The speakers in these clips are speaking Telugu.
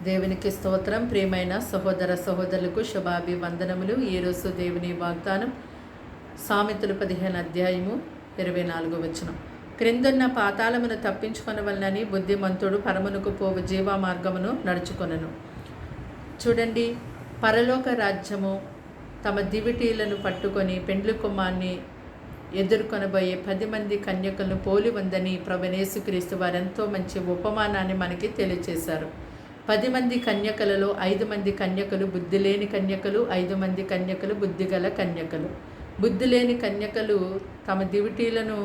దేవునికి స్తోత్రం. ప్రియమైన సహోదర సహోదరులకు శుభాభివందనములు. ఈరోజు దేవుని వాగ్దానం సామెతలు 15 అధ్యాయము 24 వచనం. క్రిందున్న పాతాళమును తప్పించుకొనవలనని బుద్ధిమంతుడు పరమునకు పోవు జీవ మార్గమును నడుచుకొనను. చూడండి, పరలోక రాజ్యము తమ దివిటీలను పట్టుకొని పెండ్లి కుమార్ని ఎదుర్కొనబోయే 10 మంది కన్యకలను పోలి ఉందని ప్రభువైన యేసుక్రీస్తు వారు ఎంతో మంచి ఉపమానాన్ని మనకి తెలియచేశారు. 10 మంది కన్యకలలో 5 మంది కన్యకలు బుద్ధి లేని కన్యకలు, 5 మంది కన్యకలు బుద్ధిగల కన్యకలు. బుద్ధి లేని కన్యకలు తమ దివిటీలను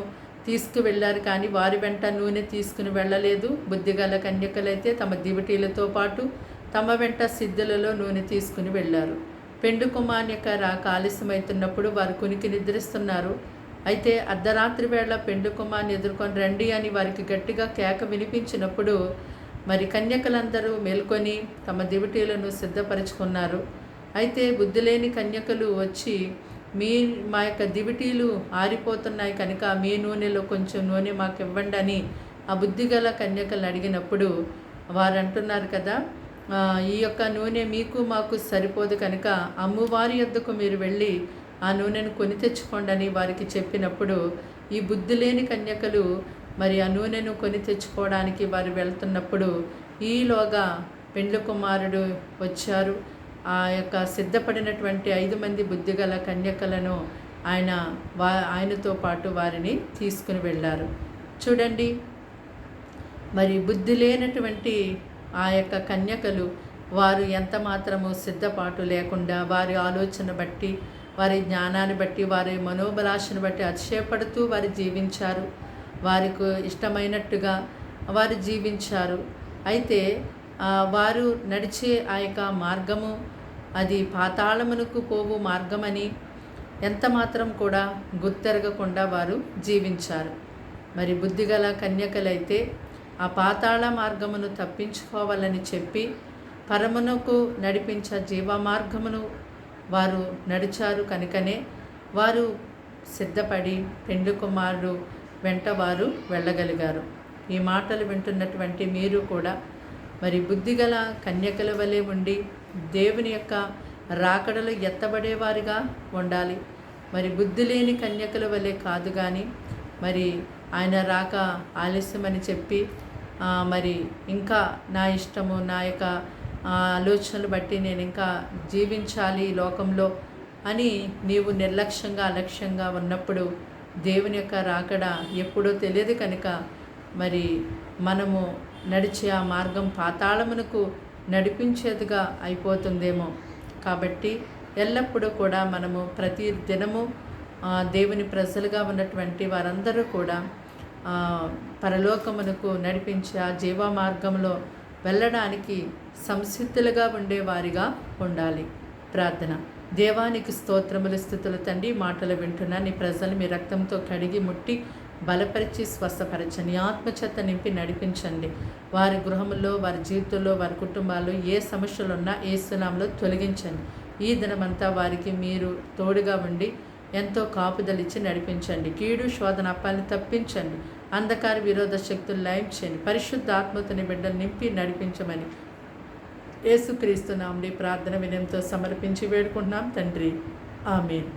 తీసుకువెళ్ళారు, కానీ వారి వెంట నూనె తీసుకుని వెళ్ళలేదు. బుద్ధిగల కన్యకలైతే తమ దివిటీలతో పాటు తమ వెంట సిద్ధులలో నూనె తీసుకుని వెళ్ళారు. పెండు కుమార్ని యొక్క రాక ఆలస్యమవుతున్నప్పుడు వారు కునికి నిద్రిస్తున్నారు. అయితే అర్ధరాత్రి వేళ పెండు కుమార్ని ఎదుర్కొని రండి అని వారికి గట్టిగా కేక వినిపించినప్పుడు మరి కన్యకలందరూ మేల్కొని తమ దివిటీలను సిద్ధపరచుకున్నారు. అయితే బుద్ధి లేని కన్యకలు వచ్చి మా యొక్క దివిటీలు ఆరిపోతున్నాయి కనుక మీ నూనెలో కొంచెం నూనె మాకు ఇవ్వండి అని ఆ బుద్ధిగల కన్యకలు అడిగినప్పుడు వారు అంటున్నారు కదా, ఈ యొక్క నూనె మీకు మాకు సరిపోదు కనుక అమ్మువారి యొద్దకు మీరు వెళ్ళి ఆ నూనెను కొని తెచ్చుకోండి అని వారికి చెప్పినప్పుడు ఈ బుద్ధి లేని కన్యకలు మరి ఆ నూనెను కొని తెచ్చుకోవడానికి వారు వెళ్తున్నప్పుడు ఈలోగా పెండ్లి కుమారుడు వచ్చారు. ఆ యొక్క సిద్ధపడినటువంటి 5 మంది బుద్ధిగల కన్యకలను ఆయనతో పాటు వారిని తీసుకుని వెళ్ళారు. చూడండి, మరి బుద్ధి లేనటువంటి ఆ యొక్క కన్యకలు వారు ఎంత మాత్రము సిద్ధపాటు లేకుండా వారి ఆలోచన బట్టి, వారి జ్ఞానాన్ని బట్టి, వారి మనోబలాశను బట్టి అతిశయపడుతూ వారు జీవించారు. వారికి ఇష్టమైనట్టుగా వారు జీవించారు. అయితే వారు నడిచే ఆ యొక్క మార్గము అది పాతాళమునకు పోవు మార్గమని ఎంత మాత్రం కూడా గుర్తెరగకుండా వారు జీవించారు. మరి బుద్ధిగల కన్యకలైతే ఆ పాతాళ మార్గమును తప్పించుకోవాలని చెప్పి పరమునకు నడిపించే జీవ మార్గమును వారు నడిచారు. కనుకనే వారు సిద్ధపడి పెండ్లి కుమారుడు వెంట వారు వెళ్ళగలిగారు. ఈ మాటలు వింటున్నటువంటి మీరు కూడా మరి బుద్ధిగల కన్యకల వలె ఉండి దేవుని యొక్క రాకడలు ఎత్తబడేవారిగా ఉండాలి. మరి బుద్ధి లేని కన్యకల వలె కాదు, కానీ మరి ఆయన రాక ఆలస్యమని చెప్పి మరి ఇంకా నా ఇష్టము, నా యొక్క ఆలోచనలు బట్టి నేను ఇంకా జీవించాలి ఈ లోకంలో అని నీవు నిర్లక్ష్యంగా అలక్ష్యంగా ఉన్నప్పుడు దేవుని యొక్క రాకడ ఎప్పుడో తెలియదు కనుక మరి మనము నడిచే ఆ మార్గం పాతాళమునకు నడిపించేదిగా అయిపోతుందేమో. కాబట్టి ఎల్లప్పుడూ కూడా మనము ప్రతి దినము దేవుని ప్రజలుగా ఉన్నటువంటి వారందరూ కూడా పరలోకమునకు నడిపించే ఆ జీవ మార్గంలో వెళ్ళడానికి సంసిద్ధులుగా ఉండేవారిగా ఉండాలి. ప్రార్థన. దేవానికి స్తోత్రములు స్తుతులు తండ్రి. మాటలు వింటున్నా నీ ప్రజలు మీ రక్తంతో కడిగి ముట్టి బలపరిచి స్వస్థపరచండి, ఆత్మచేత నింపి నడిపించండి. వారి గృహంలో, వారి జీవితంలో, వారి కుటుంబాల్లో ఏ సమస్యలు ఉన్నా యేసు నామములో తొలగించండి. ఈ దినమంతా వారికి మీరు తోడుగా ఉండి ఎంతో కాపుదలిచ్చి నడిపించండి. కీడు శోధన అప్పాలని తప్పించండి. అంధకార విరోధ శక్తులు లయం చేయండి. పరిశుద్ధ ఆత్మతోని బిడ్డలు నింపి నడిపించమని యేసుక్రీస్తు నామములో ప్రార్థన వినయంతో సమర్పించి వేడుకుంటున్నాం తండ్రి. ఆమేన్.